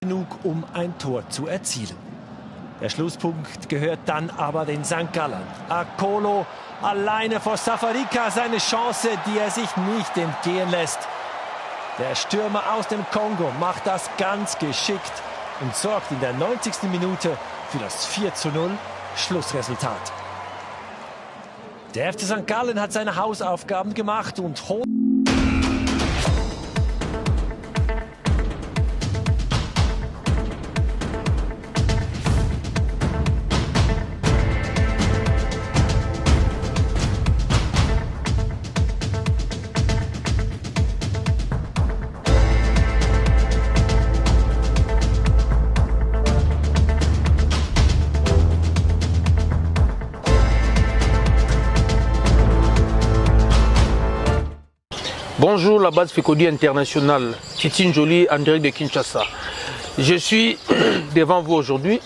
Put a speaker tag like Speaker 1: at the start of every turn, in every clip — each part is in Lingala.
Speaker 1: genug, um ein Tor zu erzielen. Der Schlusspunkt gehört dann aber den St. Gallern. Akolo alleine vor Safarika, seine Chance, die er sich nicht entgehen lässt. Der Stürmer aus dem Kongo macht das ganz geschickt und sorgt in der 90. Minute für das 4:0 Schlussresultat. Der FC St. Gallen hat seine Hausaufgaben gemacht und holt.
Speaker 2: Bonjour, la base FECODI internationale, Titi Njoli en direct de Kinshasa. Je suis devant vous aujourd'hui,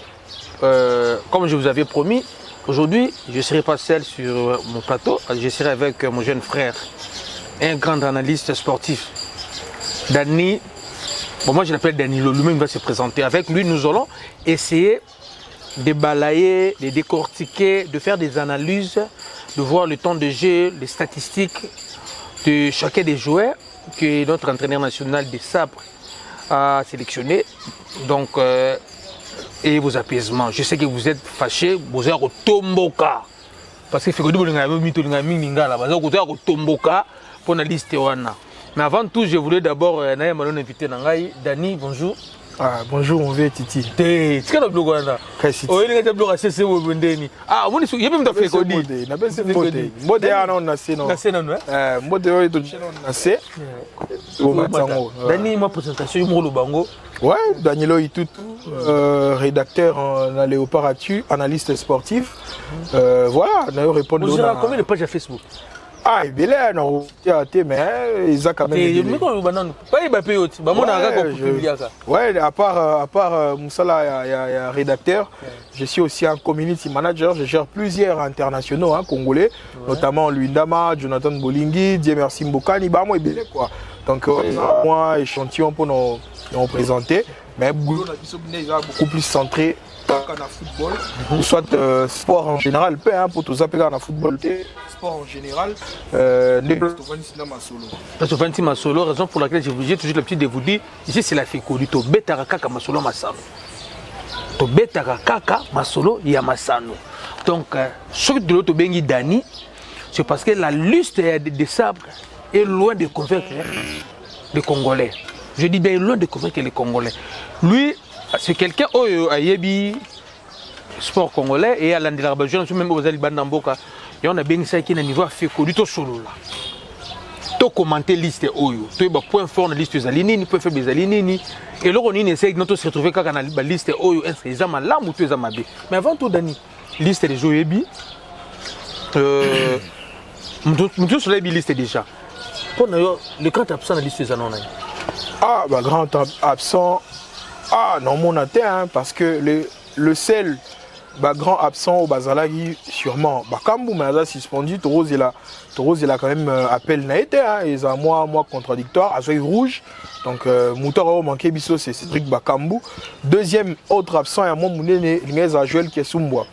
Speaker 2: comme je vous avais promis. Aujourd'hui, je ne serai pas seul sur mon plateau, je serai avec mon jeune frère, un grand analyste sportif, Dani. Bon, moi je l'appelle Danilo, lui-même va se présenter. Avec lui, nous allons essayer de balayer, de décortiquer, de faire des analyses, de voir le temps de jeu, les statistiques de chacun des joueurs que notre entraîneur national des sabres a sélectionné. Donc, et vos apaisements. Je sais que vous êtes fâchés, vous êtes au Tomboka. Parce que FECODI pour la liste. Mais avant tout, je voulais d'abord inviter Dani, bonjour.
Speaker 3: Ah, bonjour, mon vieux Titi.
Speaker 2: Tu sais le blog là. Oh, il est blog assez c'est ah, moi il y a même FECODI.
Speaker 3: Na ben c'est FECODI. Mode ya non nasé non.
Speaker 2: Nasé non
Speaker 3: ouais. Mode yo to nasé.
Speaker 2: Dani ma présentation mo lo bango.
Speaker 3: Ouais, Danilo Itutu, rédacteur en Léopard Actu, analyste sportif. Voilà, d'ailleurs répondre.
Speaker 2: Vous avez combien de pages à Facebook?
Speaker 3: Ah, il est non, mais ils ont quand même. Ouais, à part Moussala, il y a rédacteur. Je suis aussi un community manager. Je gère plusieurs internationaux congolais, notamment Luindama, Jonathan Bolingi, Dieu merci Mbokani, bah moi il quoi. Donc moi échantillon pour nous présenter, mais beaucoup plus centré dans le football, ou soit sport en général, peu pour tous appeler dans le football. Sport en général,
Speaker 2: Sovanti Masolo, raison pour laquelle j'ai toujours l'habitude de vous dire, ici c'est la FECODI, to betara kaka masolo masano. To betara kaka masolo yamasano. Donc, ce que de l'autre bengi Dani, c'est parce que la liste des sabres est loin de convaincre les Congolais. Je dis bien loin de convaincre les Congolais. Lui, c'est quelqu'un qui a yebi sport congolais et à l'Andelarbajou, même aux Alibandamboka. Et on a bien ça qui est à niveau FECODI to solo là. To commenter liste oyo, to ba point fort na liste zalinini, point faible zalinini. Et là on essaie de se retrouver quand on a la liste oyo, est-ce que ça là ou tu ça mabé. Mais avant tout Dani, liste des joueurs bi nous sur la liste déjà. Pour le grand absent de la liste zanon.
Speaker 3: Ah bah grand absent. Ah non mon atteint parce que le seul bah, grand absent au Bazalagi, sûrement. Bakambu, mais il a suspendu. Toros, il a quand même appel naïté. Ils ont moi contradictoire. Azoï rouge. Donc, Moutaro manqué biso, c'est Cédric Bakambu. Deuxième autre absent, il y a mon moulé, il y a Joël Kessumboa.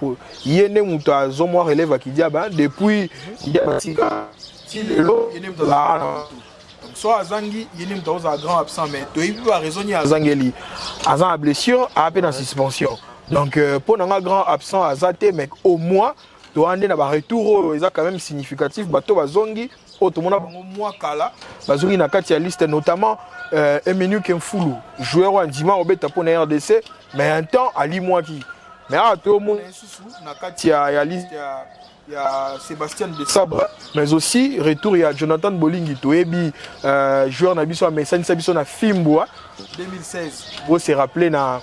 Speaker 3: Il y a un Mouta Zomo relève qui dit, depuis, il y a un soit Azangi, il y a un grand absent, mais il y a raison, il y a Azangeli. Azan a blessure, a peine en suspension. Donc, pour un grand absent à Zate, mais au moins, tu as un retour quand même significatif. Bato Bazongi, tout le monde a un mois Kala. Bazongi na katia liste, notamment Emenu Kemfulu, joueur en Dima, au bêta pour la RDC, mais un temps, Ali Mouaki. Mais tout le monde na katia liste, il y a Sébastien de Sabre, mais aussi, retour, il y a Jonathan Bolingi, Toebi, joueur Nabiso, mais ça Nabiso na Fimboa, 2016. Vous se rappelez na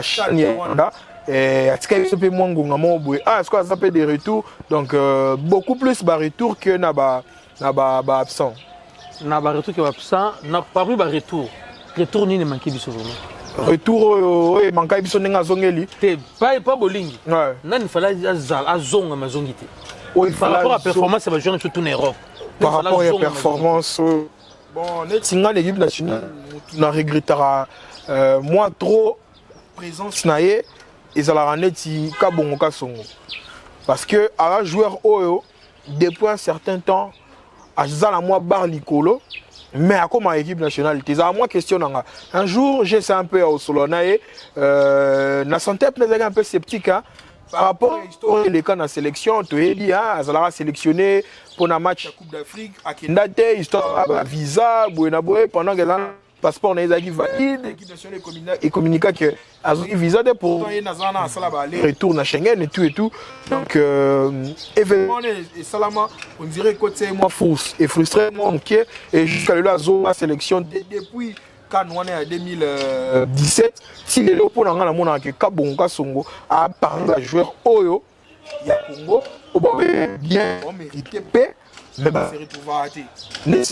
Speaker 3: Chani Rwanda et est-ce que ça peut des retours donc beaucoup plus de retours que na absent
Speaker 2: na ba retour que absent na parmi ba retour ni ne manqué biso vraiment
Speaker 3: retour manqué biso nga zongeli
Speaker 2: te pas Bolingi
Speaker 3: ouais
Speaker 2: nan fala azonga mazongi te par rapport à performance ba joueur surtout en Europe
Speaker 3: par rapport à performance bon net singa l'équipe nationale na regrettera moi trop présence naie et ça la rendre ti kabongo ka songo parce que à joueur oyo depuis un certain temps à la moi bar Nicolo mais à comment équipe nationale t'es à moi question un jour j'ai un peu au solo naie na santé peut-être un peu sceptique hein, par rapport à l'histoire les cas dans la sélection tu es dit hein ça l'a sélectionné pour un match à Coupe d'Afrique à Kendate histoire visa Buenaboe pendant que là passeport na ezaki valide l'équipe nationale et communiqué que azaki visa de pourtant il nazana sala ba aller retour na Schengen et tout donc événement et salama on dirait que c'est moi fausse et frustré moi OK et jusqu'à là la sélection depuis quand on est en 2017 si les lopes na ngana mona que Kabonga Songo a parlé à joueur oyo ya Congo au bien on mérité paix mais ba se retrouver raté les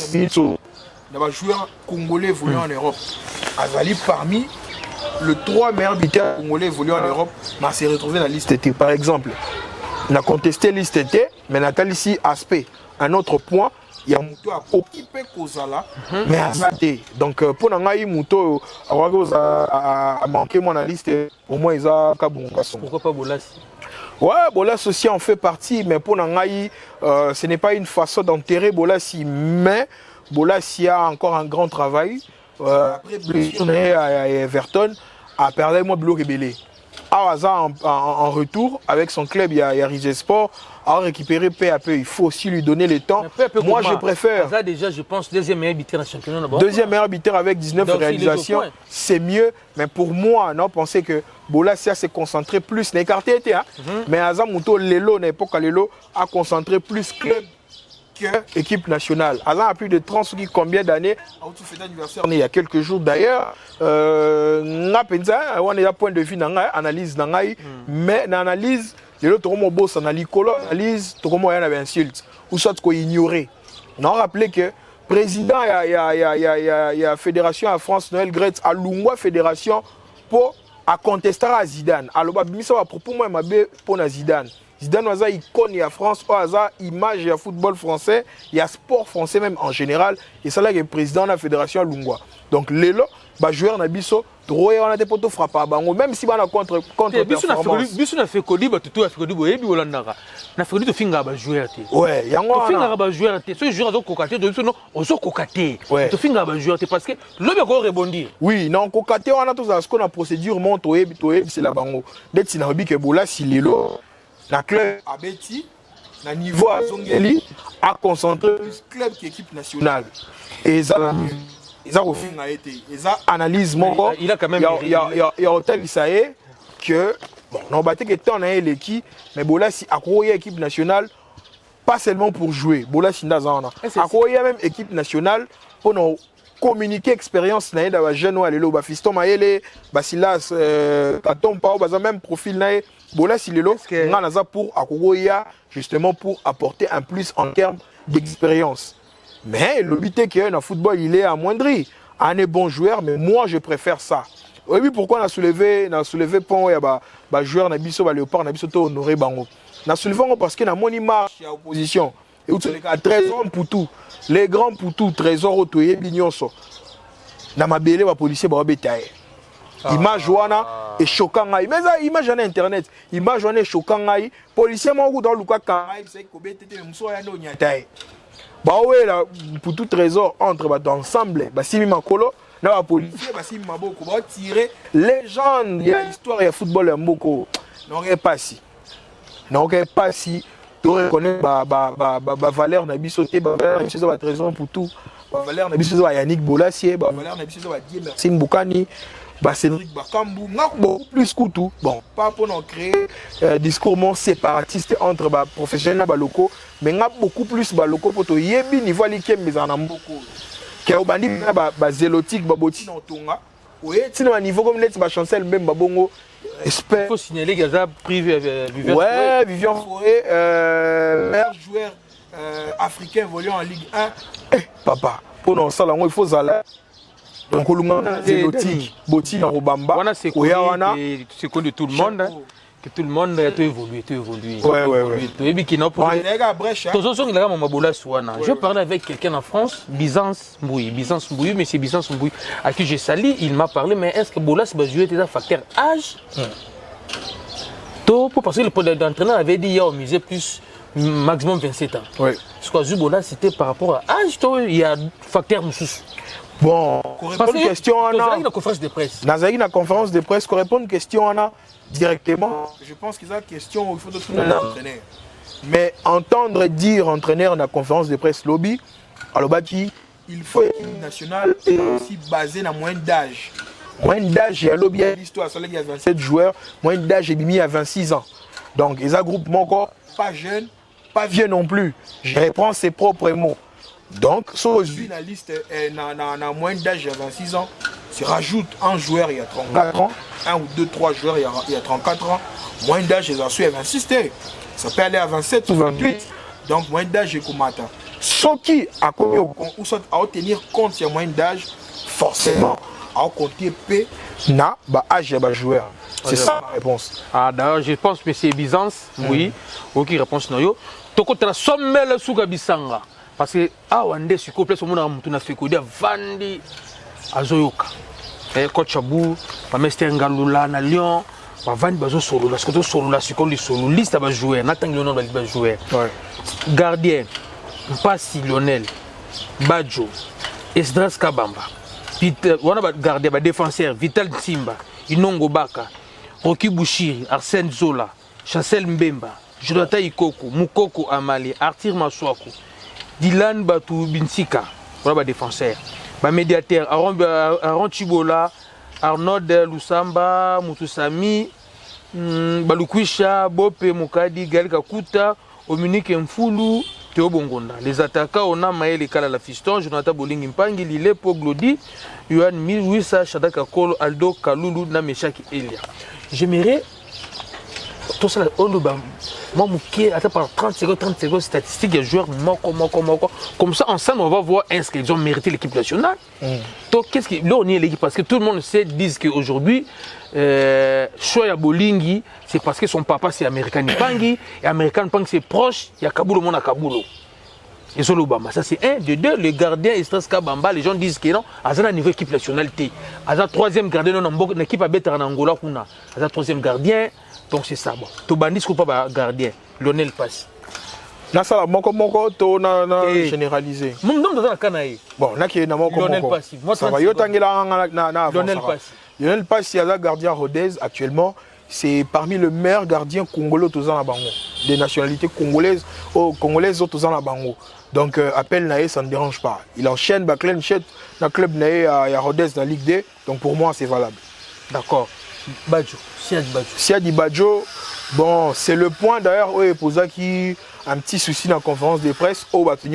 Speaker 3: joueurs congolais évoluant en Europe. Azali parmi les 3 meilleurs buteurs congolais évoluant en Europe, mais s'est retrouvé dans la liste T. Par exemple, on a contesté la liste T, mais Nathalie ici aspect. Un autre point, il y a Mouto à occuper Kozala, mais à Zate. Donc pour Nangaï Mouto a manqué mon liste, au moins ils ont Kabonga.
Speaker 2: Pourquoi pas Bolassi?
Speaker 3: Ouais, Bolassi aussi en fait partie, mais pour Nangaï, ce n'est pas une façon d'enterrer Bolassi, mais Bolassi a encore un grand travail. Après blessure à Everton, a perdu moi Bilo Rebellé. En retour, avec son club, il y a Rizesport, a récupéré peu à peu. Il faut aussi lui donner le temps. Moi, je préfère.
Speaker 2: Ça, déjà, je pense, deuxième meilleur buteur dans le championnat.
Speaker 3: Deuxième meilleur buteur avec 19 réalisations, c'est mieux. Mais pour moi, on pensait que Bolassi s'est concentré plus. L'écarté était, mais Azamouto Lelo, n'importe quel Lelo, a concentré plus club que équipe nationale. Azam a plus de 30 combien d'années. Il y a quelques jours d'ailleurs. On a un point de vue analyse mais l'analyse l'autre boss analyse comment il y a insulte ou soit qu'on ignorer. On a rappelé que président il y a fédération à France Noël Gretz à Lungwa fédération pour à contester à Zidane. Alors ça va propos moi pour Zidane. Zidane a icône à France, a image et football français, il y a sport français même en général et ça là que président de la fédération Lungwa. Donc Lelo ba joueur na biso droyer on a des poteaux frappés bango même si bana contre performance.
Speaker 2: Biso na fait Kodi ba tutu Afrique du boyebi Hollanda. Na fait to finga ba joueur te.
Speaker 3: Ouais, yango
Speaker 2: to finga ba joueur te. Ce joueur zo kokaté de non ozo kokaté. To finga ba joueur te parce que le ko rebondir.
Speaker 3: Oui, non kokaté on a tous ce qu'on a procédure monte c'est la bango. D'être si na obi que Bolassi Lelo la club a bêti, le niveau à Zongeli a concentré plus club qu'équipe nationale. Et ça a été. Et ça analyse mon
Speaker 2: il a quand même.
Speaker 3: Il y a Hôtel Isaïe que bon, on a battu que tant on a l'équipe, mais Bolassi a croyé équipe nationale pas seulement pour jouer. Bolassi n'a a croyé même équipe nationale pour nous communiquer expérience na da jeune wa lelo ba fiston maele Basilas Katom pa ba même profil na Bolassi lelo ngana za pour akogoya justement pour apporter un plus en termes d'expérience. Mais le but est que dans football il est amoindri. Un est bon joueur mais moi je préfère ça. Oui pourquoi on a soulevé pont ya ba joueur na biso ba Léopard na biso to honoré bango. Na soulevé parce que na moni marche ya opposition et où les 13 ans pour tout. Les grands pour tout trésor otoye binyonso. Na mabele ba policier ba betaye. Image wana et choquant ngai. Mais ça image na internet, image wana choquant ngai. Policier mo dans luka kangai, c'est ko betete mso ya no nyataye. Ba ouais là pour tout trésor entre ba ensemble, ba simi makolo na ba policier ba simi maboko ba tirer légende ya histoire ya football ya mboko. N'aurait pas si. Tu reconnais valeur na biso te valeur na biso za trésor pour tout valeur na biso za Yannick Bolassi valeur na biso za Dieu merci Mbukani Cédric Bakambu beaucoup plus kutu bon pas pour nous créer discours mon séparatiste entre professionnels ba locaux mais nga beaucoup plus ba locaux pour to yebi niveau likembe za na mboko ke obandi ba zélotique ba boti na tonga oye tina ba niveau comme net ba chancel même ba bongo. Il
Speaker 2: faut signaler qu'il y a privé Vivian
Speaker 3: Forêt. Ouais, Vivian Forêt, meilleur joueur africain évoluant en Ligue 1. Papa, pour nous, il faut aller. Donc, on a des bottines, Boti, Robamba,
Speaker 2: c'est connu de tout le monde. que tout le monde a évolué.
Speaker 3: Ouais.
Speaker 2: Je parlais avec quelqu'un en France, Byzance Mbouy, mais c'est Byzance Mbouy, à qui j'ai sali, il m'a parlé, mais est-ce que Bolas va jouer un facteur âge? Parce que l'entraîneur avait dit, il y a au musée plus maximum 27 ans.
Speaker 3: Oui.
Speaker 2: Ce que Bolas, c'était par rapport à âge, il y a facteur moussous.
Speaker 3: Bon, pour répondre à une question,
Speaker 2: on a une conférence de presse.
Speaker 3: Dans une conférence de presse, pour répondre à une question, on a directement. Je pense qu'ils ont une question, il faut tout le monde entraîner. Mais entendre dire entraîneur dans la conférence de presse lobby, alors il faut une équipe nationale est aussi basée dans la moyenne d'âge. Moyenne d'âge, il y a lobby à l'histoire, il y a 27 joueurs, moyenne d'âge est mis à 26 ans. Donc, ils ont un groupe encore pas jeune, pas vieux non plus. Je reprends ses propres mots. Donc, si aujourd'hui la liste est dans moyenne d'âge, il y a 26 ans, se rajoute un joueur, il y a 34 ans, un ou deux, trois joueurs, il y a 34 ans, moyenne d'âge, ils ont su à 26 ans. Ça peut aller à 27 ou 28. Donc, moyenne d'âge, est comme ça. Ce qui a tenir compte de la moyenne d'âge, forcément, à compter P, na, âge de joueur. C'est ça la réponse.
Speaker 2: Ah, d'ailleurs, je pense que c'est Byzance, oui. Ok, réponse no. Toko tra sommel suka bisanga. Parce que Wande si couple au monde a na fekodi vandi azoyoka. Coach Abou, pa Mester Ngalula na Lyon, pa vandi bazo solo la sikoto solo la sikoto li solo liste ba jouer, na tangi Lionel ba jouer. Gardien, Mpasi Lionel, Badjo, Esdras Kabamba. Wana ba gardien ba défenseur Vital Simba, Inongo Baka, Rocky Bouchiri, Arsène Zola, Chancel Mbemba, Jonathan Ikoko, Mukoko Amali, Arthur Maswaku, Dylan Batou Binsika, voilà défenseur. Ba médiateur Aaron Chibola, Arnold Lusamba, Mutusami, Balukwisha, Bope Mukadi, Gal Kakuta, Dominique Mfulu, Théo Bongonda. Les attaquants, on a Maël Kala la Fiston, Jonathan Boling Mpangi, Lile Poglodi, Yohan Milwissa, Shadaka Kolo, Aldo Kalulu, Nameshaki Elia. J'aimerais tout ça, moi, attends par 30 secondes, statistiques des joueurs, comme ça, ensemble, on va voir est-ce qu'ils ont mérité l'équipe nationale. Donc, qu'est-ce que là, on est l'équipe parce que tout le monde sait, disent qu'aujourd'hui, Shoya Bolingi, c'est parce que son papa c'est Américain Nipangi, et Américain Nipangi c'est proche, il y a Kabulo, mon Kabulo. Et sur l'Obama, ça c'est un. De deux, le gardien Esdras Kabamba, les gens disent que non, à un niveau équipe nationalité. À un troisième gardien, non, l'équipe a bête en Angola, à un troisième gardien. Donc c'est ça. Bon. Tobandis ou pas gardien, Lionel Pass.
Speaker 3: Là ça moko to na généralisé.
Speaker 2: Mon nom dans la canaille.
Speaker 3: Bon, là qui est na moko.
Speaker 2: Lionel Pass.
Speaker 3: Moi ça va yotangela na
Speaker 2: Lionel Pass.
Speaker 3: Lionel Pass il y a gardien Rodez actuellement, c'est parmi les meilleurs gardiens congolais tous en bango. Des nationalités congolaises tous en bango. Donc appel naé ça ne dérange pas. Il enchaîne Baklen Chet dans club naé à Rodez dans Ligue 2. Donc pour moi c'est valable.
Speaker 2: D'accord. Badjo.
Speaker 3: Siadi Badjo, bon, c'est le point d'ailleurs où il pose qui un petit souci dans la conférence de presse où en fait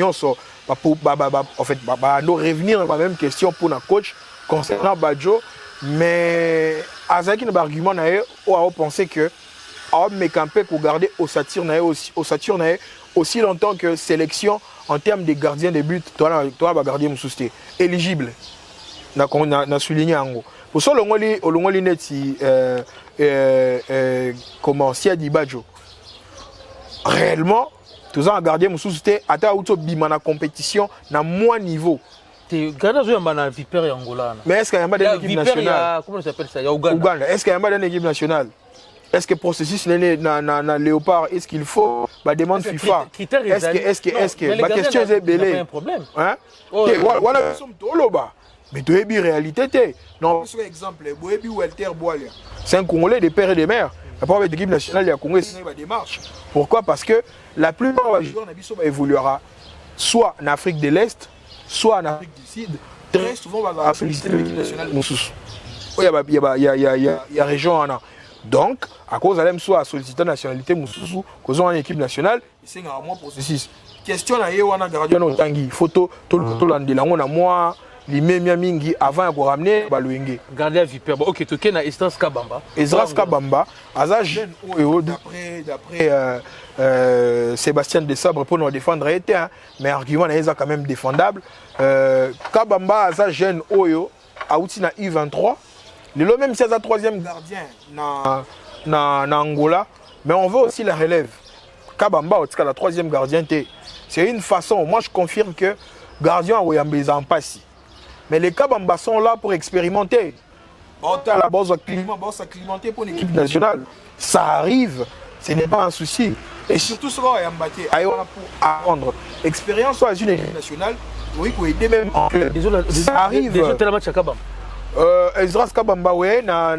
Speaker 3: nous revenir dans la même question pour notre coach concernant Badjo, mais avec un argument où on pensait que on me campé pour garder au Saturne aussi longtemps que sélection en termes de gardien de but, toi va garder mon souci éligible. Na souligné en gros. Pour ça, l'ongoli neti comment Siadi Badjo. Réellement, tous en gardien mon souci à ta auto bimana compétition na moins niveau.
Speaker 2: Tu gardes un Viper et Angola.
Speaker 3: Mais est-ce qu'il y a pas d'équipe nationale?
Speaker 2: Comment ça s'appelle ça? Il y a Ouganda.
Speaker 3: Est-ce qu'il y a pas d'équipe nationale? Est-ce que le processus na Léopard, est-ce qu'il faut la demande FIFA? Est-ce que la question est belée?
Speaker 2: Il y a un problème.
Speaker 3: Hein? Voilà, nous sommes tout là-bas. Mais tu as une réalité. Non, par exemple, c'est un Congolais de père et de mère. La première équipe nationale de Congo, c'est une démarche. Pourquoi? Parce que la plupart des joueurs évoluera soit en Afrique de l'Est, soit en Afrique du Sud. Très souvent, on va féliciter l'équipe nationale. Il y a région en a. Donc, à cause de soit solliciter la nationalité, cause une équipe nationale, c'est un mois processus. Question à Yewana Gardien Tangi, photo, tout le mois. Les mêmes mingi avant de ramener Balouenge.
Speaker 2: Gardien Viper. Ok, tu es Esdras Kabamba.
Speaker 3: Esdras Kabamba, à jeune d'après Sébastien Desabre pour nous défendre, mais argument est quand même défendable. Kabamba, à jeune Oyo, à Outina U23. Le même si c'est un troisième gardien na Angola, mais on veut aussi la relève. Kabamba, en tout cas, la troisième gardien, c'est une façon. Moi, je confirme que gardien a Oyambe en passe. Mais les Kabamba sont là pour expérimenter. À la base, acclimater pour l'équipe nationale. Ça arrive, ce n'est pas un souci. Et surtout, ce qu'on a embatté, pour apprendre. Expérience soit une équipe nationale, oui, pour aider même en club. Ça arrive.
Speaker 2: Déjà, tu as le match à Kabamba.
Speaker 3: Ezras Kabamba, oui, na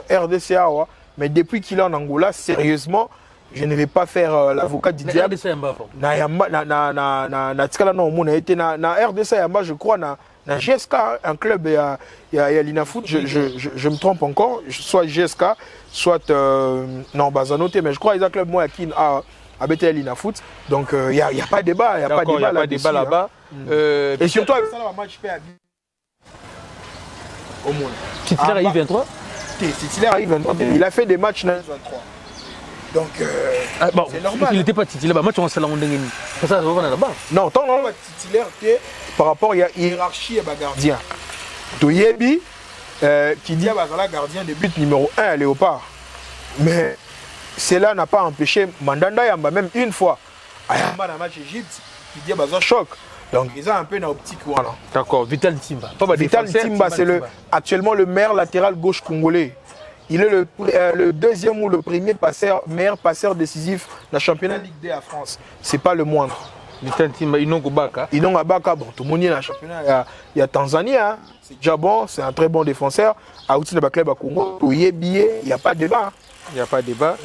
Speaker 3: RDCA, mais depuis qu'il est en Angola, sérieusement, je ne vais pas faire l'avocat du diable. Na RDC Yamba, je crois, na GSK, un club, il y a l'Inafoot, je me trompe encore, soit GSK, soit non, Bazanote, mais je crois qu'il y a un club moi qui a BTL l'Inafoot, donc il n'y a pas de débat, il n'y a pas de débat là-bas. Et surtout avec ça, le match fait au monde.
Speaker 2: Titulaire à I23.
Speaker 3: Titulaire à I23, il a fait des matchs dans I23. Donc,
Speaker 2: bon,
Speaker 3: c'est normal.
Speaker 2: Il n'était pas titulaire, moi, tu en sais là, c'est ça, on va là-bas.
Speaker 3: Non, tant qu'on est titulaire, par rapport à la hiérarchie et à gardien. Toyebi, qui dit à la gardien de but numéro 1 à Léopard. Mais cela n'a pas empêché Mandanda Yamba, même une fois, à Yamba dans le match Égypte, qui dit à choc. Donc, ils ont un peu dans l'optique. Voilà.
Speaker 2: D'accord, Vital Timba.
Speaker 3: Vital Timba, c'est actuellement le meilleur latéral gauche congolais. Il est le deuxième ou le premier meilleur passeur décisif dans le championnat Ligue 2 à France. Ce n'est pas le moindre.
Speaker 2: Vital Timba, Inongo Baka.
Speaker 3: Inongo Baka, bon, tout le monde est dans le championnat. Il y a Tanzanie, hein. C'est déjà bon, c'est un très bon défenseur. À Outina Bakleb à Congo, il n'y a pas de débat.
Speaker 2: Il n'y a pas de débat.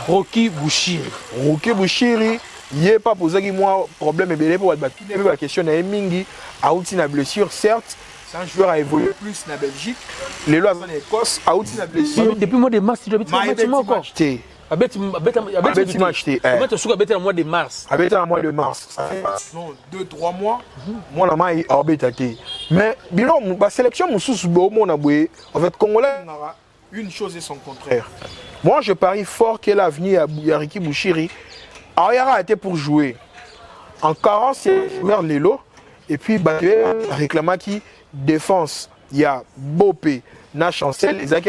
Speaker 2: Rocky Bouchiri.
Speaker 3: Rocky Bouchiri, il n'y a pas posé moi problème et pour la question de Mingi. À Outina blessure, certes. Un joueur a évolué plus en Belgique. Les lois en Écosse, a aussi la blessure.
Speaker 2: Depuis le mois de mars, tu dois être encore.
Speaker 3: Tu
Speaker 2: le mois de mars.
Speaker 3: Avec le mois de mars. Ça fait 2-3 mois. Moi, la main est orbitée. Mais, la sélection, en fait, Congolais, une chose et son contraire. Moi, je parie fort que l'avenir à Yariki Bouchiri, Ariara a été pour jouer. En 40, c'est joueur Lelo. Et puis, réclamant qui défense, il y a Bopé, na Chancel, ils ont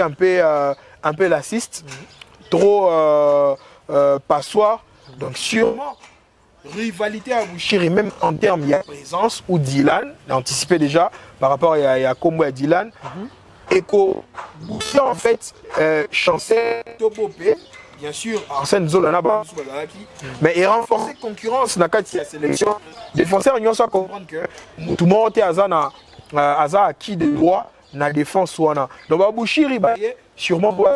Speaker 3: un peu l'assist, trop passoire. Donc sûrement, rivalité à Bouchiri, même en termes, il y a présence, ou Dylan, anticipé déjà par rapport à Kombo et à Dylan. Eko, Bouchiri en fait, Chancel, Bopé, bien sûr, Arsène Zola, mais il renforce la concurrence dans la sélection. Les défenseurs, ils ont comprendre que tout le monde est à qui de droit dans la défense. Donc, Bouchiri, sûrement pour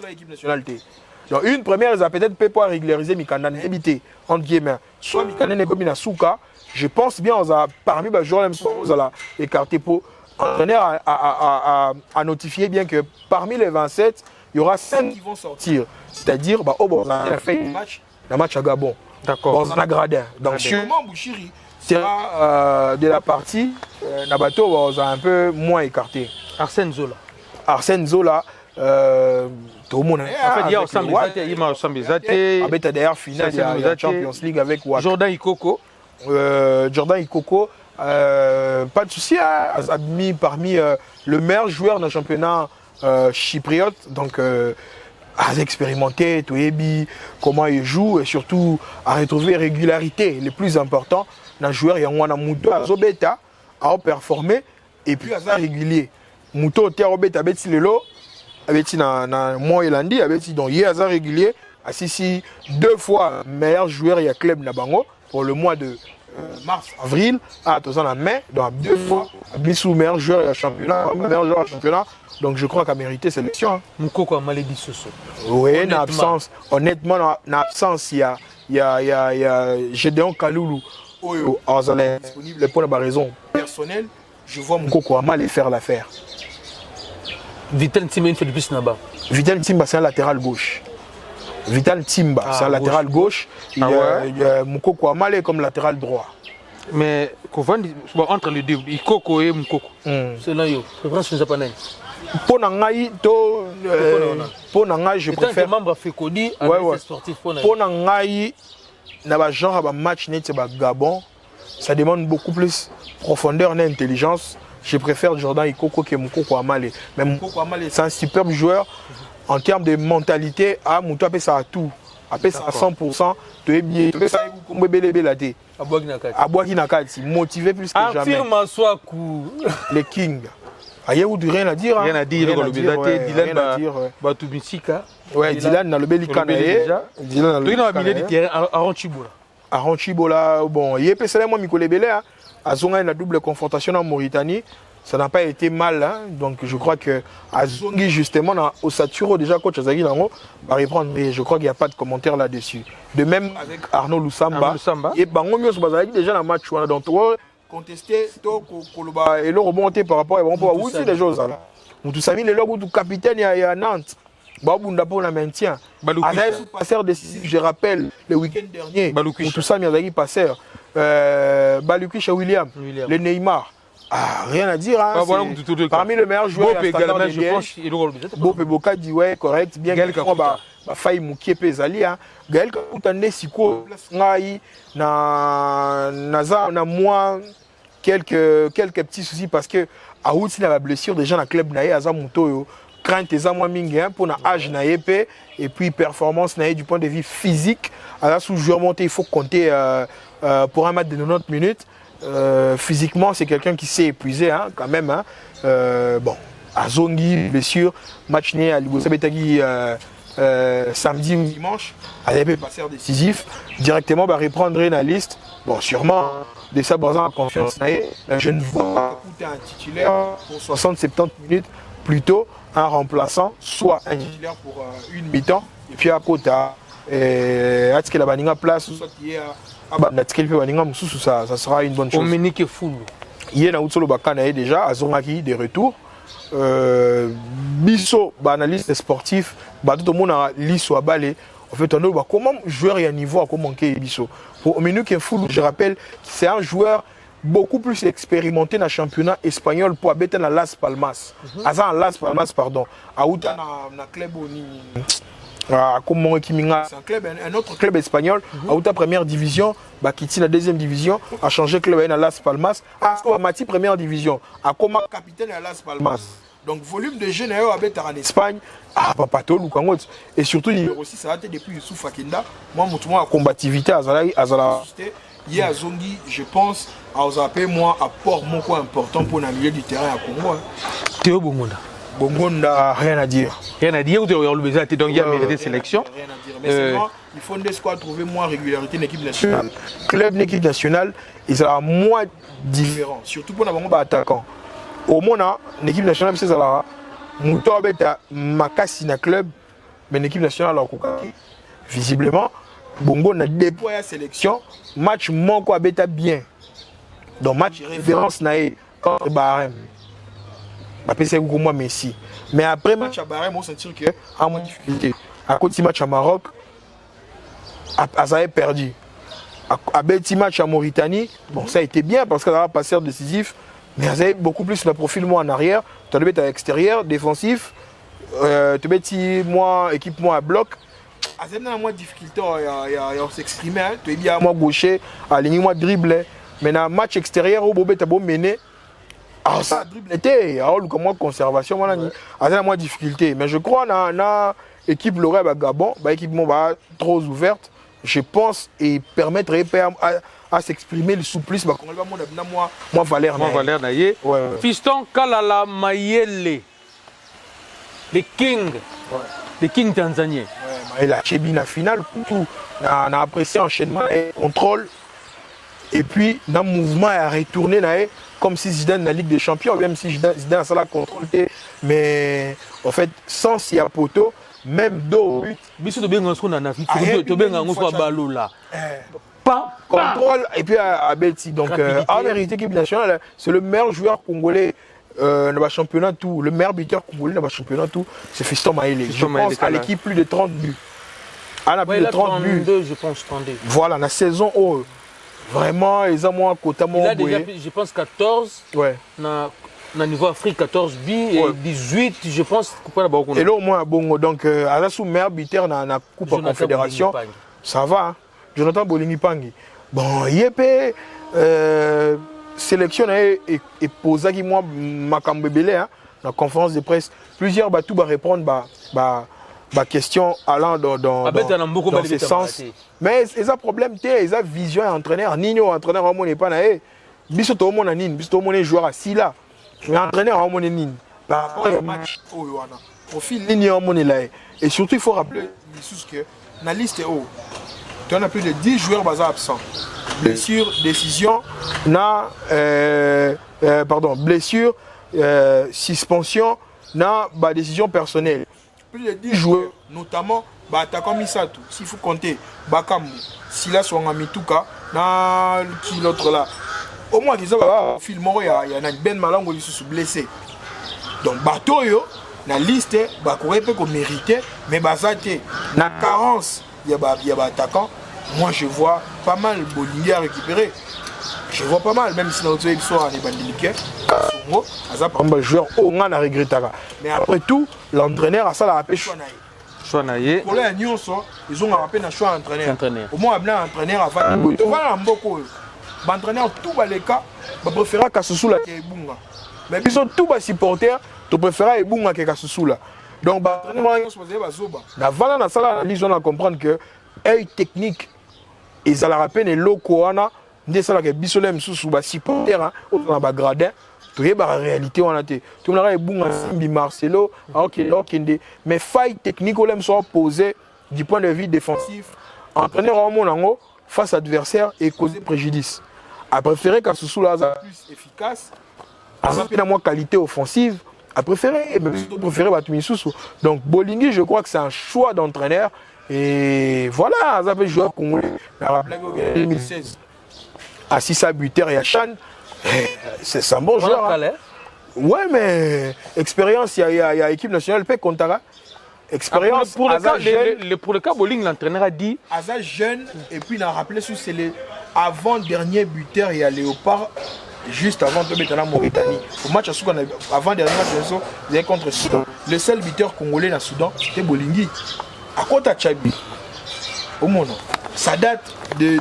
Speaker 3: l'équipe nationale. Donc, une première, ils ont peut-être pas régulariser Mikanda, éviter, entre guillemets. Soit Mikanda n'est pas Souka, je pense bien, parmi les joueurs, ils ont écarté pour entraîneur à notifier bien que parmi les 27, il y aura 5 qui vont sortir. C'est-à-dire, on a fait un match à Gabon.
Speaker 2: D'accord.
Speaker 3: On a gradin. Donc, sûrement, Bouchiri sera de la partie, Nabato va un peu moins écarté.
Speaker 2: Arsène Zola.
Speaker 3: Arsène Zola, tout le monde.
Speaker 2: En fait, il y a Osam Bizate.
Speaker 3: Avec d'ailleurs finale de la Champions League avec Wak.
Speaker 2: Jordan Ikoko.
Speaker 3: Jordan Ikoko, pas de souci, a mis parmi le meilleur joueur dans le championnat chypriote. Donc, à expérimenter, comment il joue et surtout à retrouver régularité. Le plus important, dans le joueur, il y a un Mouto à Zobeta, à performer et puis à régulier. Mouto à Robeta, avec Lelo, avec moi et Landi, avec donc il y a régulier. Assisi 2 fois meilleur joueur, il y a club Nabango pour le mois de mars, avril, à la mai, donc 2 fois, Bissou meilleur joueur du championnat, meilleur joueur du championnat. Donc je crois qu'à mérité sélection.
Speaker 2: Moukoko a malédit Soso.
Speaker 3: Oui, en absence. Honnêtement, en absence, il y a Gédéon Kaloulou. Disponible pour la raison personnelle. Je vois Moukoko a mal faire l'affaire.
Speaker 2: Vital Timba, une fois de plus là-bas.
Speaker 3: Vital Timba, c'est un latéral gauche. Vital Timba, c'est un latéral gauche. Moukoko a mal comme latéral droit.
Speaker 2: Mais entre les deux, Ikoko et Moukoko. C'est là, c'est vrai, c'est japonais.
Speaker 3: Pour Nangaï, je préfère.
Speaker 2: Membre Fécodi, sportif.
Speaker 3: Pour Nangaï, dans genre de match net Gabon, ça demande beaucoup plus profondeur et intelligence je préfère Jordan Ikoko que Moukoko Amale. Mais Moukoko Amale, c'est un superbe joueur en termes de mentalité. Ah, Moutou appelle ça à tout. Appelle ça à 100%. Tu es bien. Tu es ça comme bébé belade. Abouaki Nakati. Motivé plus que jamais.
Speaker 2: Affirme soi coup.
Speaker 3: Les Kings. Aïe, ou rien à dire.
Speaker 2: Rien à dire. Dylan a dit. Batou Misika.
Speaker 3: Ouais, Dylan n'a le bel Ikanae.
Speaker 2: Dylan a le milieu du terrain à Ranchibola.
Speaker 3: À Ranchibola, bon, il y a personnellement Mikole Belé. Azonga a une double confrontation en Mauritanie. Ça n'a pas été mal, hein. Donc je crois que Azongi justement au Saturo déjà coach Azagi Nango va reprendre, mais je crois qu'il n'y a pas de commentaire là-dessus. De même avec Arnaud Lusamba. Et Bangomios Bazali déjà dans le match donc contester et le remonter par rapport à où c'est les choses là. Tout ça mis le logo du capitaine à Nantes. Babunda pour la maintien. Azaï passeur décisif, je rappelle le week-end dernier. Tout ça mis Azagi passeur. Baluki chez William, le Neymar. Ah, rien à dire. Hein, parmi les meilleurs joueurs, je pense. Bope Boka dit ouais, correct. Bien que faille Moukie Pezali. Gaël Kakoutane Siko, Ngai, Naza, on a moins quelques petits soucis parce que à Outi, la blessure déjà dans le club Naé, Aza Moutoyo, crainte et moins mingi pour na âge Naé et puis performance Naé du point de vue physique. Aza sous joueur monté, il faut compter pour un match de 90 minutes. Physiquement, c'est quelqu'un qui s'est épuisé hein, quand même. Hein. Bon, Azongi, blessure, match né à Libosa Betagui samedi ou dimanche, avait passeur décisif, directement va reprendre la liste. Bon, sûrement, de ça, en confiance, je ne vois pas un titulaire pour 60-70 minutes, plutôt un remplaçant, soit un titulaire pour une mi-temps, et puis à côté, est-ce que la baninga place, soit qui est ça sera une bonne chose.
Speaker 2: Dominique Foulou.
Speaker 3: Il y a Outsolo Bakana déjà, à Zonaki, des retours. Bisso, analyste sportif, tout le monde a l'issue à balai. En fait, on a comment joueur et un niveau à comment manquer Bisso. Pour Dominique Foulou, je rappelle, c'est un joueur beaucoup plus expérimenté dans le championnat espagnol pour habiter dans Las Palmas. Las Palmas, pardon. À Outa, dans le club c'est un club, un autre club espagnol, à la première division, qui tient la deuxième division, a changé de club à Las Palmas, à Mati première division, à comme capitaine à Las Palmas. Donc volume de jeunes en Espagne, à Papato, et surtout numéro 6, ça a été depuis Youssouf Fakinda. Moi, mon combativité à Zala. Il y a Zongi, je pense, à Ozapé, moi, apport mon quoi important pour le milieu du terrain à Congo.
Speaker 2: Théo Bongonda.
Speaker 3: Bongonda, rien à dire.
Speaker 2: Rien à dire, vous avez besoin donc il y a mérité sélection.
Speaker 3: Rien à dire. Mais seulement, il faut des squads trouver moins régularité dans l'équipe nationale. Club d'équipe nationale, ils sont moins différents, surtout pour les attaquants. Au moins, l'équipe nationale, c'est ça. Mouton a Makassi na club, mais l'équipe nationale a visiblement, Bongo a déployé la sélection. Match manque à bien. Donc, match référence naé contre Barème. C'est moi Messi. Mais après match à Bahreïn, on sentir que a moins de difficulté. À côté match à Maroc, Azaï perdu. À petit match à Mauritanie, bon ça a été bien parce qu'il a un passeur décisif, mais Azaï beaucoup plus le profil moi en arrière. Tu as le à l'extérieur, défensif. Tu mets moi équipe moi à bloc. Azaï a moins de difficulté à s'exprimer. Tu es bien moi gaucher, à ligne moi dribble. Mais dans match extérieur, au Bobé tu as beau mener. Ah, ça dribble était, comme moi, conservation, voilà, a moins de difficulté. Mais je crois que l'équipe Loré Gabon, l'équipe trop ouverte, je pense, et permettrait à s'exprimer le souplesse. Moi, Valère
Speaker 2: Naye. Fiston Kalala Mayele, les Kings tanzaniens.
Speaker 3: Il a Chebi la finale, tout. On a apprécié l'enchaînement et contrôle. Et puis, dans le mouvement, il a retourné comme si Zidane dans la Ligue des Champions, même si Zidane a la contrôle. Mais en fait, sans Siapoto, même deux buts. Contrôle et puis à Belti. Donc, en vérité, l'équipe nationale, c'est le meilleur joueur congolais dans le championnat tout. Le meilleur buteur congolais dans le championnat tout, c'est Fiston Maïlé. Je pense à l'équipe plus de 30 buts. Elle a plus de 30 buts.
Speaker 2: Je pense, 32.
Speaker 3: Voilà, la saison où. Vraiment, ils ont moins quota.
Speaker 2: Il a déjà, je pense, 14.
Speaker 3: Ouais.
Speaker 2: Dans niveau Afrique, 14 buts et 18, je pense.
Speaker 3: Et là, au moins, bon, donc, à la sous-meilleur buteur dans la Coupe en Confédération, ça va. Hein? Jonathan Bolini Pangi. Bon, Yépé, sélection et posa qui moi makambo belé hein la conférence de presse plusieurs tout va répondre question allant dans ce sens mais ils ont problème ils ont vision entraîneur nino entraîneur on n'est pas là biso to mon nini biso to mon joueur assis là mais entraîneur on est nini par rapport au match profil ligne on est là et surtout il faut rappeler que la liste est haut tu en as plus de 10 joueurs basés absents blessure décision blessure suspension na décision personnelle plus de 10 joueurs notamment attaquant Misato s'il faut compter Bakam Silas Wangamituka na qui l'autre là au moins qu'ils ont film il y a Ben Malango qui sont blessé donc bateau yo na liste bakoué peut qu'on mériter mais bazate na carence il y a attaquant moi je vois pas mal Bolingi à récupérer je vois pas mal même si notre épisode est bandiliqué Songo ça par exemple joueur on a regretté mais après tout l'entraîneur a ça la rappelé choix naie pour les nyonso ils ont rappelé na choix entraîneur au moins un entraîneur avant voilà mboko l'entraîneur tout les cas préférer Kasusu la Ebunga mais ils sont tous les supporters tu préférer Ebunga que Kasusu là donc l'entraîneur ils sont bazoba na voilà na sala ils ont à comprendre que œil technique ils allaient rappeler les locaux ana ndé sala que bisolem sous ba supporter hein dans ba gradin tu es la réalité on a été tout le monde Ebunga Simbi Marcelo OK mais faille technique on l'aime soit posé du point de vue défensif entraîneur en monango face adversaire et causer préjudice. A préféré Kasusu là plus efficace, a moins qualité offensive, a préféré même si préféré Batumisusu. Donc Bolingi, je crois que c'est un choix d'entraîneur et voilà, ça fait joueur congolais. En 2016 à Sissa Buter et à Chan, c'est un bon joueur. Hein. Ouais, mais expérience, il y a équipe nationale peut compter. Expérience
Speaker 2: pour le cas Boling l'entraîneur a dit
Speaker 3: Asa jeune et puis il a rappelé sous c'est le avant dernier buteur il y a Léopard juste avant de mettre en Mauritanie au match avant dernier match ils étaient contre Soudan le seul buteur congolais dans Soudan c'était Bolingi à côté de Tchabi au monde ça date de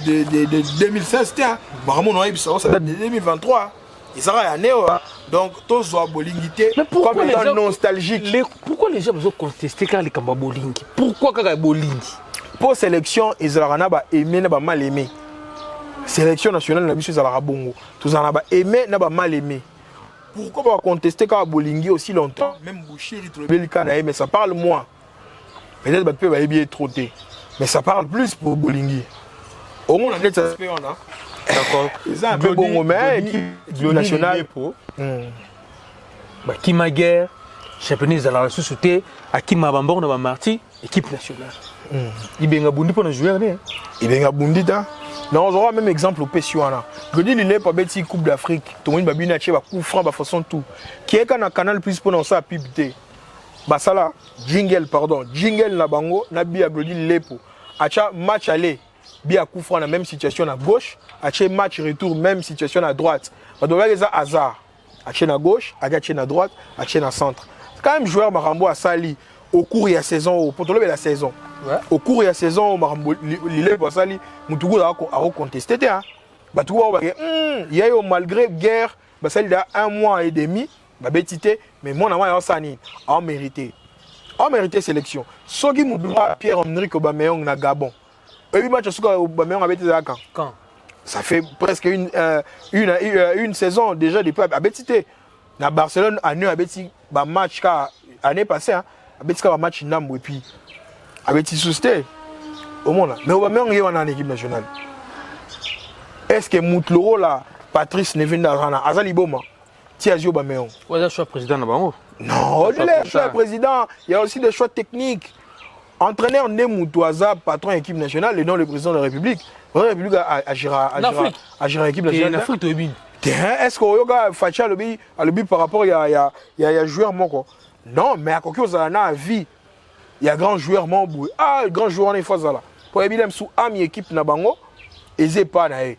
Speaker 3: 2016 c'était vraiment ça date de 2023 il sera à Néo donc tous sont Bolingité comme étant nostalgique.
Speaker 2: Pourquoi les gens ont contesté quand les Kamba Bolingi? Pourquoi quand Bolingi?
Speaker 3: Pour sélection, ils ont aimé, mal aimé. Sélection nationale, ils ont bongo. Tous en aimé, mal aimé. Pourquoi pas contester quand Bolingi aussi longtemps? Même Boucher, mais ça parle moins. Peut-être que tu peux bien trotter. Mais ça parle plus pour Bolingi. Au moins, on a ça. D'accord. Ils ont un peu bon moment, équipe nationale.
Speaker 2: Kima Guerre, championnat de la société, à Kima Bambor, on a Marty, équipe nationale. Il y a un Bundi pour nous jouer.
Speaker 3: Il y a un Bundi. Non, on aura même exemple au Pessuana. Je dis, il n'est pas bête Coupe d'Afrique. Tout le monde va bien coup franc, de façon tout. Qui est quand un canal plus pour ça à pibité. Basala, jingle, pardon. Jingle na bango, na bi ablodi lepo. Acha match aller. Bien coup franc, la même situation à gauche. Acha match retour, même situation à droite. On doit les hasard. Acha à gauche, acha à droite, acha à centre. C'est quand même joueur Marambo à Sali au cours de la saison, au potolo de la saison. Ouais. Au cours de la saison, Marambo l'île pour Sali, Moutougou a contesté. Il y a eu malgré guerre, Sali a 1 mois et demi, mais mon amant a mérité. A mérité sélection. Sogi Moudoura, Pierre-Emerick Aubameyang na Gabon. Et puis match Aubameyang a été quand? Ça fait presque une saison déjà depuis à Bétité. Na Barcelone année à Bétité match année passée à Bétité match Nambo et puis à Bétité susté au monde. Mais Aubameyang est en équipe nationale. Est-ce que Moutloro là Patrice Nevin Darana Azali Boma Tiazio Aubameyang?
Speaker 2: Ouais, je suis président de Bango.
Speaker 3: Non, je suis président, il y a aussi des choix techniques. Entraîneur Nemoutoaza, patron équipe nationale, et non le président de la République. La République a géré l'équipe nationale. Est-ce que Oyoga Facha le but par rapport à joueur moko? Non, mais à quoi que a vie, il y a grand joueur membre. Ah, grand joueur en face là. Pour évidemment sous ami équipe Nabango, et c'est pas naïf.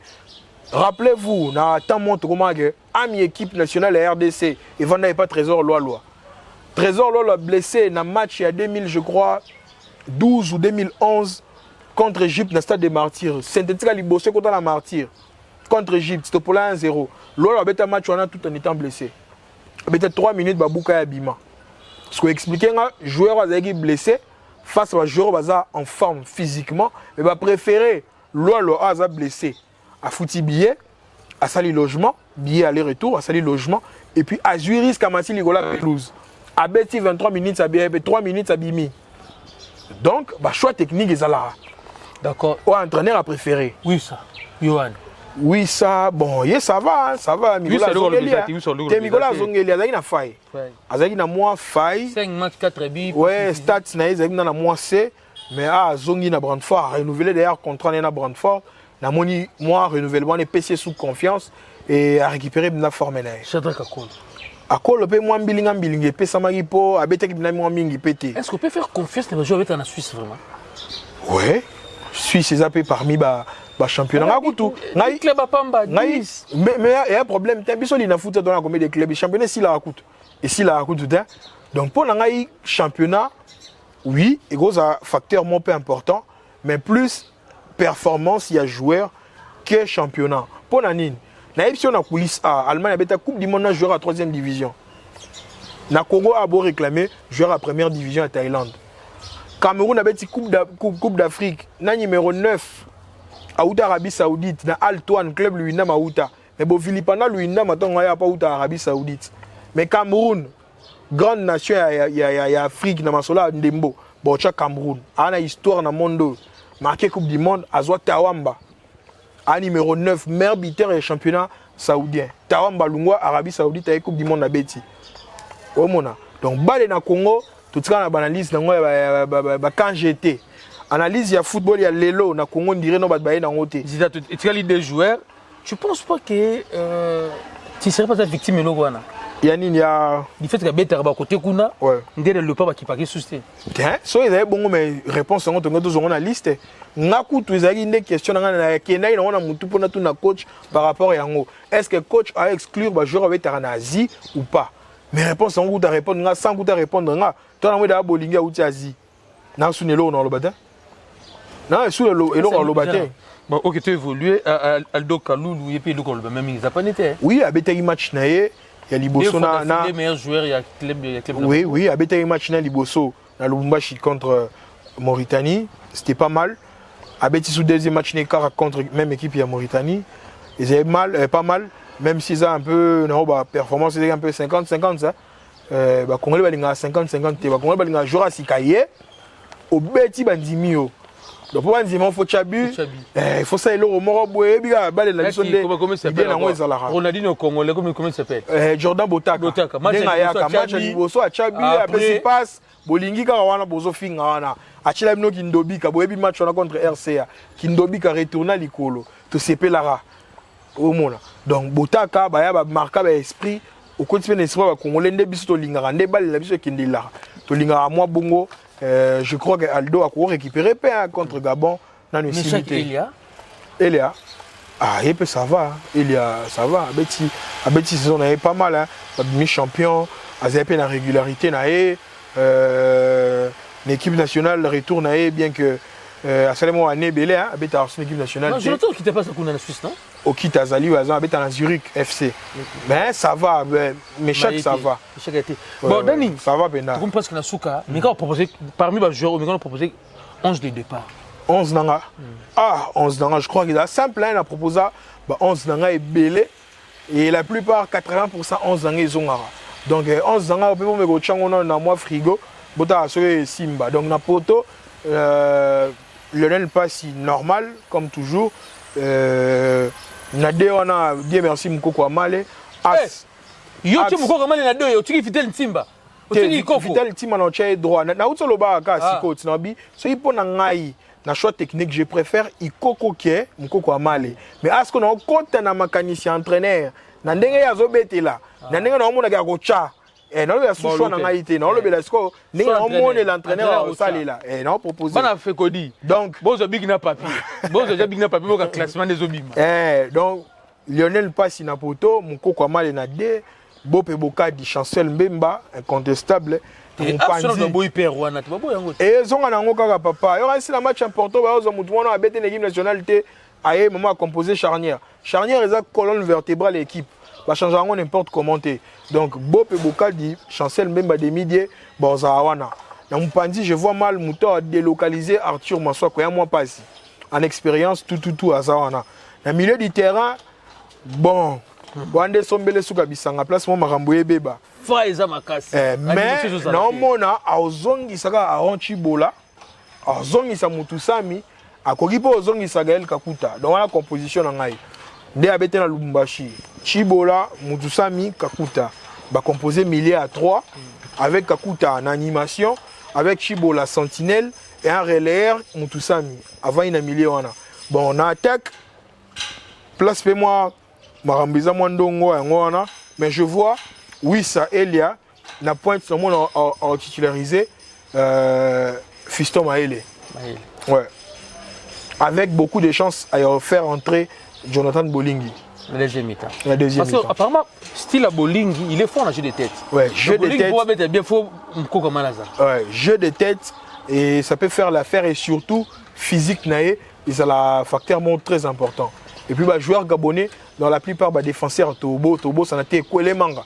Speaker 3: Rappelez-vous, na tant montre comment que ami équipe nationale la RDC, et Van pas Trésor loi. Trésor loi blessé dans match il y a 2000 je crois. 12 ou 2011 contre Égypte dans le stade des Martyrs. Synthétique à Libossé contre la Martyr. contre Égypte, c'était pour 1-0. L'autre a été un match tout en étant blessé. Il y a 3 minutes, Babouka et Bima. Ce que expliqué, les joueurs ont été blessés face aux joueurs en forme physiquement, mais va préférer l'autre a blessé à fouti billet, à sali logement, billet aller-retour, à sali logement, et puis à jouer risque à Massi Ligola pelouse. À Betty 23 minutes, à 3 minutes, à Bimi. Donc, choix technique est là.
Speaker 2: D'accord.
Speaker 3: Ou entraîneur a préféré.
Speaker 2: Oui, ça. Johan.
Speaker 3: Oui, ça, bon, ça va, ça va. Migola Zongelia. Migola Zongelia, il y a une faille. Il y a une moins faille.
Speaker 2: 5 matchs, 4 buts.
Speaker 3: Ouais, stats, il y a une moins C. Mais Zongi na Brandfort, renouvelé d'ailleurs contrat na Brandfort. Na moni moi renouvellement les PC sous confiance et à récupérer na forme na.
Speaker 2: Shadrack Akol.
Speaker 3: Akol pe moi bilinga pe samaki po abeta ki na moi mingi pété.
Speaker 2: Est-ce qu'on peut faire confiance les joueurs en Suisse vraiment?
Speaker 3: Ouais. Suisse c'est appelé parmi championnat ngakutu.
Speaker 2: Ngai club à Pamba.
Speaker 3: Mais il y a un problème, t'as biso li na foot dans la combien de clubs championnat si la racoute. Et si la racoute tout donc pour ngai championnat oui, il y a un facteur moins peu important, mais plus performance, il y a joueur que championnat. Pour Nanine, si on a coulisse A, Allemagne a une Coupe du Monde, joueur à 3e division. Na Congo a beau réclamer joueur à 1re division à Thaïlande. Cameroun a une Coupe d'Afrique, na numéro 9 à Outa Arabie Saoudite, na Al-Touane, club Luinam à Outa. Mais bon, Philippana Luinam a pas Outa Arabie Saoudite. Mais Cameroun, grande nation, il y a Afrique, Namasola, Ndembo, Bocha Cameroun. Il y a une histoire dans le monde. Marqué Coupe du Monde, Azwa Tawamba. À numéro 9, meilleur buteur et championnat saoudien. Tawamba Lungwa, Arabie Saoudite, avec Coupe du Monde à Betty. Donc, Balé na Congo, tout ça, on analyse quand j'étais. Analyse, il y a football, il y a l'élo. Na Congo, on dirait non, il y a dans côté.
Speaker 2: Tu as l'idée des joueurs. Tu ne penses pas que tu ne serais pas victime de l'Oguana?
Speaker 3: Il y a.
Speaker 2: Du fait que les gens sont côté Kuna, ils ne pas qui paquet souci.
Speaker 3: Tiens, si vous avez bon, mais réponse on a la liste. Naku tu as des questions na Kenya, on a mutu pour na coach par rapport à yango. Est-ce que coach a exclure ba joueur avec en Asie ou pas? Mais réponse on goûte répondre sans goûte répondre nga. Toi na da bolinga ou Asie. Na sunelo on le bata. Na sous le bata.
Speaker 2: Bon, OK, tu évolué Aldo Kalulu et puis le gol même ils a pas été.
Speaker 3: Oui, avec un match naé. Il y a Liboso
Speaker 2: les meilleurs joueurs, il y a club.
Speaker 3: Oui, oui, avec un match na Liboso na Lubumbashi contre Mauritanie, c'était pas mal. Avec sous deuxième match contre même équipe il y a Mauritanie, ils avaient mal pas mal même s'ils ont un peu performance c'est un peu 50-50 ça. Congolais balinga 50-50 te Congolais balinga joueur sikaye au beti bandimio. Donc pour bandimio faut chabu. Il faut ça le moro boye biga balé la mission de.
Speaker 2: Comment ça s'appelle? Ronaldinho congolais comment il s'appelle? Jordan Botaka. Match
Speaker 3: Liboso a chabi après il passe bolingi ka wana bozo finga wana. Achila bino Kindobi ka boyebi match on contre RCA. Kindobi ka retourna likolo. To sepelara. Au mona. Donc Botaka ba ya ba marka ba esprit au quotidien esprit ba congolais nde biso to lingara nde balé la biso kindila. To lingara moi bongo. Je crois que Aldo a récupéré contre Gabon dans le Elia. Ah, et puis ça va. Elia, ça va. Abeti saison avait pas mal. Hein. Mi-champion, Azépé la régularité. L'équipe nationale retourne bien que à Salemo année belé. Abeti a l'équipe nationale.
Speaker 2: Je l'entends qui te passe à Kuna en Suisse, non?
Speaker 3: Au kit Azali, Abeti à Zurich FC. Mais ça va. Mais chaque ça va.
Speaker 2: Bon, Dani,
Speaker 3: ça va, Bena.
Speaker 2: Tu penses que Nasuka, mais quand on propose, parmi les joueurs, on a proposé 11 de départ.
Speaker 3: 11 nanga. Ah, 11 nanga, je crois qu'il a simple, il a proposé 11 nanga est belé. Et la plupart, 80% 11 nanga ils ont. Donc 11 nanga, on peut me go chango na moi frigo, bota sur Simba. Donc na poto Lionel Passi normal comme toujours. Nade on a bien merci Mukoko Amale. As.
Speaker 2: Yo tu Mukoko Amale na deux, tu Fidel Simba.
Speaker 3: Fidel Simba na tchai droit. Na utolo ba ka siko tinabi. So ipo na ngai. Na choix technique, je préfère Ikoko Kie, Mukoko Amale. Mais est-ce qu'on a un compte na mécanicien entraîneur? Na ndenge ya zobete la. Na ndenge na omona ga kocha. Non le choix na ngaité, non le belasko, ndenge na omona l'entraîneur au salé là. Non proposer.
Speaker 2: Bana fait kodi. Donc bozo big na papier. Bozo ja big na papier au classement des obima.
Speaker 3: Donc Lionel Passi na poto, Mukoko Amale na D, Bope Bokadi Chancel Mbemba incontestable.
Speaker 2: Et
Speaker 3: zonga nango kaka papa. Il y a un match important, il y a un équipe nationale qui a composé charnière. charnière est la colonne vertébrale de l'équipe. Va changer n'importe comment. Donc, Bob et Bokadi, Chancel même des milliers, Bazawana. Dans mon pandi, je vois mal Mouton délocaliser Arthur Massoua, quoi, moi pas ici. En expérience, tout à Zawana. Dans le milieu du terrain, bon, Wande Sombele Soukabisanga, place moi Maramboué Beba. Mais, non, mona, à Ozongi Saga, à Ronchibola, à Ozongi Samutusami, à Kogipo Ozongi Sagael Kakuta, dans la composition en Aïe. Dès à Betena Lubumbashi, Chibola, Mutusami, Kakuta, va composer milieu à 3, avec Kakuta en animation, avec Chibola Sentinelle et un relayeur Mutusami, avant une milieu. Bon, on attaque, place moi, Marambiza Mwandongo, mais je vois, oui, ça, Elia, n'a point de son monde en titularisé, Fiston Maële. Ouais. Avec beaucoup de chances à faire entrer Jonathan Bolingi.
Speaker 2: La deuxième mi-temps.
Speaker 3: La deuxième mi-temps.
Speaker 2: Parce qu'apparemment, style à Bolingi, il est fort en jeu de tête.
Speaker 3: Ouais, jeu de tête.
Speaker 2: Bolingi bien fort,
Speaker 3: ouais, jeu de tête et ça peut faire l'affaire et surtout physique naé, c'est un facteur très important. Et puis bah joueur gabonais dans la plupart bah défenseurs Tobo ça n'a été Kwele Manga.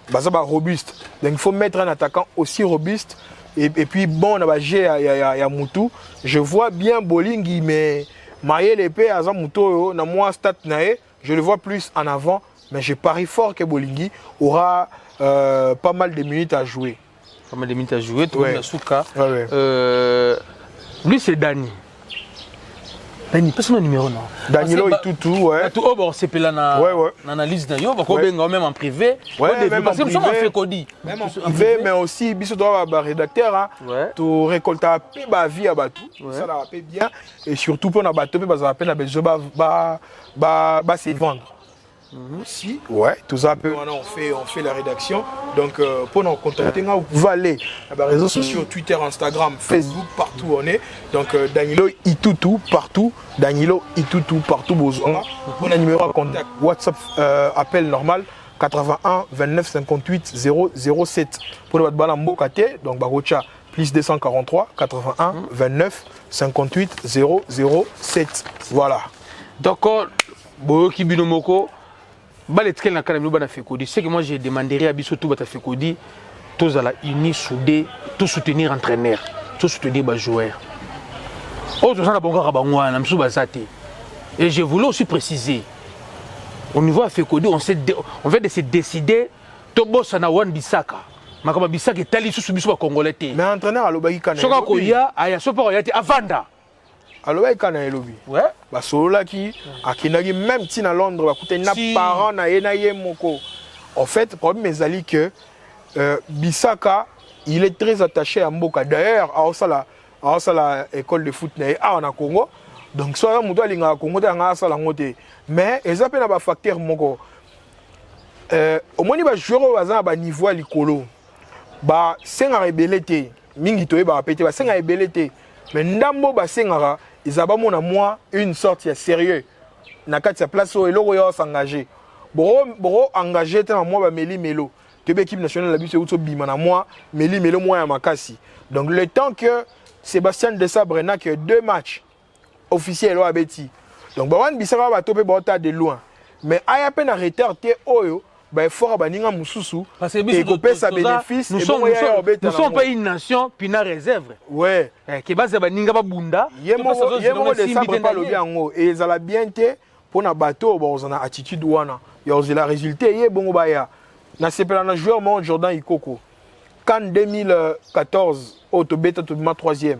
Speaker 3: Bah ça bah robuste. Donc il faut mettre un attaquant aussi robuste et puis bon on a bah il y a Moutou. Je vois bien Bolingi mais Maïe l'épée à Moutou na moi stat naé, je le vois plus en avant mais je parie fort que Bolingi aura pas mal de minutes à jouer.
Speaker 2: Pas mal de minutes à jouer, tout le monde Souka. Lui c'est Dani. Dani, pas son numéro non.
Speaker 3: Danilo Itutu, ouais.
Speaker 2: Tout bon, c'est là na analyse na yo, parce même en privé.
Speaker 3: Ouais, même en privé.
Speaker 2: Même en
Speaker 3: privé, mais aussi biso doit avoir rédacteur hein. Tu récoltes un peu ba vie à batou. Ça la paie bien et surtout pour na bateau parce que peine besoin ba se vendre. Aussi, ouais, tout ça peut. On fait la rédaction. Donc, pour nous contacter, vous pouvez aller à les réseaux sociaux, Twitter, Instagram, Facebook, partout on est. Donc, Danilo Itutu, partout. Danilo Itutu, partout. On a numéro à contact, WhatsApp, appel normal, 81 29 58 007. Pour le Batbala Mbokate, donc Barocha, plus 243 81 29 58 007. Voilà.
Speaker 2: D'accord, Boyoki Binomoko. C'est que moi j'ai demandé à Bissot tout Batafekodi, tous à la unis, soudés, tout soutenir entraîneur, tout soutenir les joueurs. Et je voulais aussi préciser, au niveau Afekodi, on vient de se décider, tout boss na Wan Bissaka. Makaba Bissaka est allé sous Bissot Congolais.
Speaker 3: Mais entraîneur à l'Obaïka,
Speaker 2: Soka Koya, Aya Sopa Yati, Avanda.
Speaker 3: Alors, il y a un lobby. Ouais. Parce que même si à Londres, il y a des parents qui en fait, le problème est que Bissaka, il est très attaché à Mboka. D'ailleurs, à l'école de foot en Congo. Donc, soit il y a un Congo, mais il y a un facteur. Au moins, il y a un joueur à niveau à l'école. C'est une rebellité. Mingi toye ba pété, c'est une rebellité. Mais ndambo basengara ils ont moi une sorte de sérieux. Nakati place où ils ont s'engagé. Boro engagé dans moi Meli Melo. Que l'équipe nationale la but c'est bima na moi Meli Melo moi à Makasi. Donc le temps que Sébastien Desabre n'a que 2 matchs officiels au Abeti. Donc Bawan Bissaka va topé bota de loin. Mais aya peine arrêter té oyo bah fort baninga mususu
Speaker 2: parce que
Speaker 3: sa bénéfice
Speaker 2: nous sommes pas une nation puis na réserve
Speaker 3: ouais
Speaker 2: qui base baninga ba bunda
Speaker 3: yemo de ça pas le bien et ça la bien té pour na bateau bon on a attitude wana ya la résultat yé bongo baya na sepela na joueur mon Jordan Ikoko quand 2014 au Tobeta to ma 3e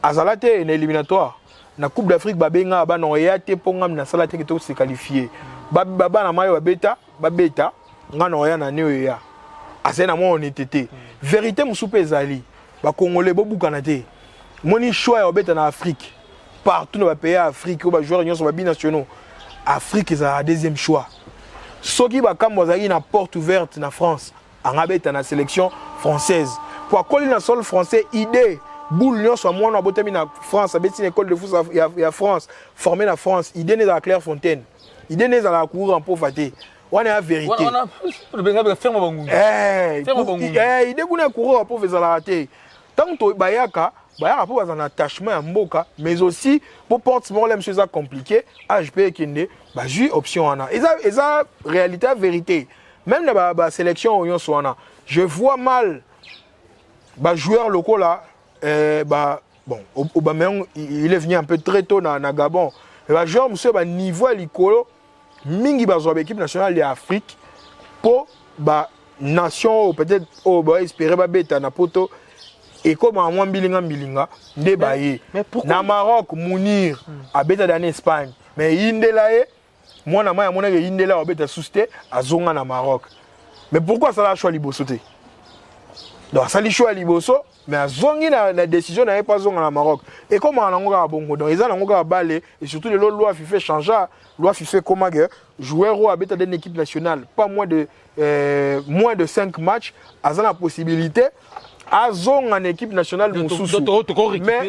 Speaker 3: azalate en éliminatoire na Coupe d'Afrique babenga ba no ya té pongam na salate qui to se qualifier baba na mayo beta babeta ngana oya na neo ya asena mo honnêteté vérité musupe ezali ba congolais bobukana te moni choix ya beta na Afrique partout dans les pays Afrique ba joueurs nyonso ba binationaux Afrique est la deuxième choix soki ba kamozaki na porte ouverte na France anga beta na sélection française pour coller na sol français idée boule nyonso mwana botami na France abeti une école de foot ya France formé na France idée né dans Clairefontaine idée n'est à la cour en pauvreté. On est la vérité. Il est qu'on a couru en pauvreté. Tant que Bayaka, bah pour un attachement à mboka mais aussi pour porter mon même chose compliqué HP kende bah j'ai option en a et ça réalité vérité même dans la sélection on soit je vois mal bah joueurs locaux là bah bon Aubameyang il est venu un peu très tôt dans Gabon et bah joueur monsieur bah niveau likolo mingi ba joueur équipe nationale d'Afrique pour bah nation ou peut-être oh bah espérer ba beta na poto et comme en moins bilinga nde baye na Maroc Mounir a beta dans Espagne mais indelae moi na mon indela a beta sousté a zonga na Maroc mais pourquoi ça la choix libosoté donc ça li choix liboso mais a zongi la décision n'avait pas zonga na Maroc et comme on a ngora bongo donc ils a ngora balé et surtout les loi FIFA changer loi FIFA comment que joueur ou a beta d'une équipe nationale pas moins de 5 matchs a la possibilité à zone en équipe nationale mais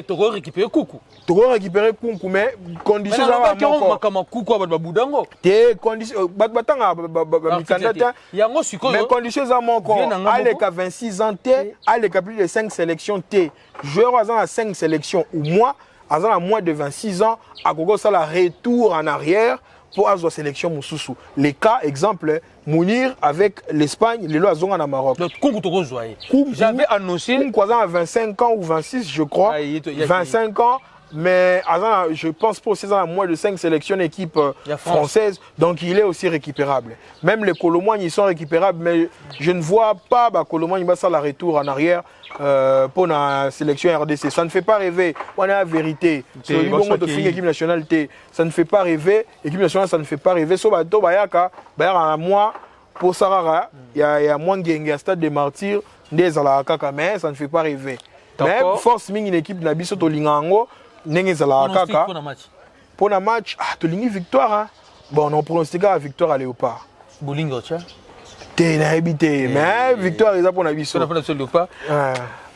Speaker 3: tu récupérer Kunku mais conditions à mais conditions à mon corps avec 26 ans avec plus de 5 sélections T joueur à 5 sélections ou moins à moins de 26 ans à gogo ça la retour en arrière pour la sélection Moussoussou. Les cas, exemple, Mounir avec l'Espagne, les lois en Maroc.
Speaker 2: J'avais annoncé.
Speaker 3: À 25 ans ou 26, je crois. 25 ans, mais je pense pour ces ans, moins de 5 sélections équipes françaises, donc il est aussi récupérable. Même les Colomoines, ils sont récupérables, mais je ne vois pas Colomoines, il va faire la retour en arrière pour la sélection RDC. Ça ne fait pas rêver. On a la vérité. L'équipe nationale, ça ne fait pas rêver. L'équipe nationale, ça ne fait pas rêver. Sauf que moi, pour Sarara, il y a moins de stade des martyrs, mais ça ne fait pas rêver. Mais force une équipe de Nabiso Tolingango, pour le match, tu as victoire. Bon, on pronostique la victoire à Léopard.
Speaker 2: Bolingo, tiens.
Speaker 3: T'es habité, mais victoire est pour Nabiso.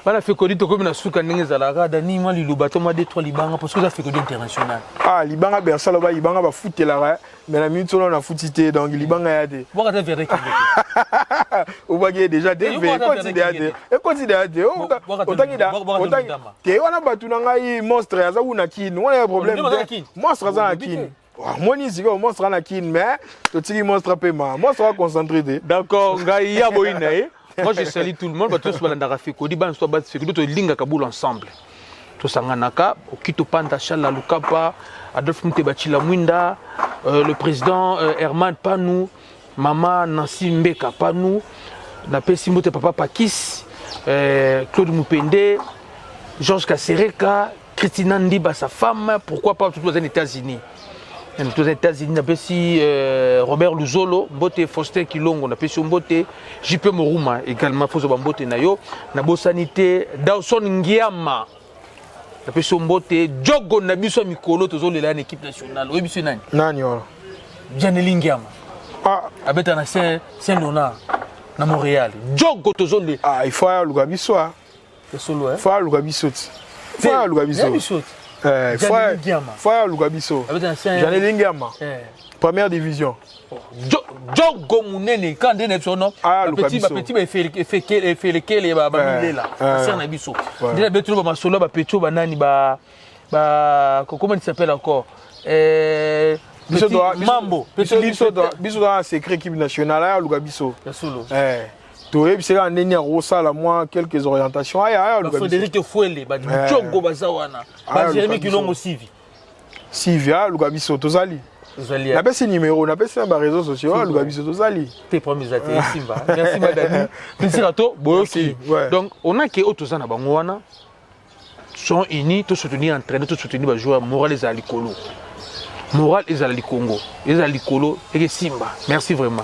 Speaker 2: Bana fait Codi to comme na suka ndenge zalaka dani mwa liloba to mwa D3 libanga parce que ça fait Codi international.
Speaker 3: Ah libanga bersala ba libanga ba footela mais la minute on a footité donc libanga ya de.
Speaker 2: Boka ta verre ki.
Speaker 3: O ba déjà de considère otangida te wana batu na ngai monstre ya za una kin wana problème monstre za kin. Moi ici comme monstre na kin mais to tiki monstre pema monstre va concentrer.
Speaker 2: D'accord ngai ya boina moi je salue tout le monde parce que tous balandaka Fekodi ban soit bat Fekodi to linga kaboul ensemble to sanganaka okito panda Chala Lukapa Adolphe Mutebachila Mwinda le président Herman Panou maman Nancy Mbeka Panou na pesi mote papa Pakis Claude Mupende Georges Kasereka Christina Ndiba sa femme pourquoi pas tous aux États-Unis. Aux États-Unis, on a aussi Robert Luzolo, Mbote Faustin Kilongo, on a aussi Mbote, JP Moruma également, Foso Mbote Nayo, Nabosanité, Dawson Ngiama, on a aussi Mbote, Djogo Nabiso Mikolo, tous les en équipe nationale. Oui, monsieur Nani.
Speaker 3: Nani,
Speaker 2: Janely Ngiama. Ah, avec un Saint-Léonard, à Montréal. Djogo tous les.
Speaker 3: Ah, il faut aller à Lugabiso.
Speaker 2: C'est solo, hein?
Speaker 3: Il faut aller à Lugabiso. Il faut aller à Lugabiso. Foya Lugabiso. Janely Ngiama. Première division.
Speaker 2: Djogo Munene quand on est son nom. Petit fait lesquels ba là. C'est un abisso. Déjà betulo ba solo ba petit ba nani ba comment il s'appelle encore Mambo.
Speaker 3: Biso doit secret équipe nationale à Lugabiso.
Speaker 2: Solo.
Speaker 3: Tu sais, on a reçu à moi quelques orientations.
Speaker 2: Frédéric Fouelle, Djogo Bazawana, Jérémy Kilongo Sivi.
Speaker 3: Sivi, Lugabiso, Tozali. On a ce numéro, on a ces réseaux sociaux, Lugabiso, Tozali.
Speaker 2: Tes premiers athées, Simba. Merci, madame. Donc, on a qui est autour de Bangouana sont unis, tous soutenir, entraîner, tous soutenir les joueurs. Moral et Zalikolo. Moral et Zalikolo. Et Zalikolo et Simba. Merci vraiment.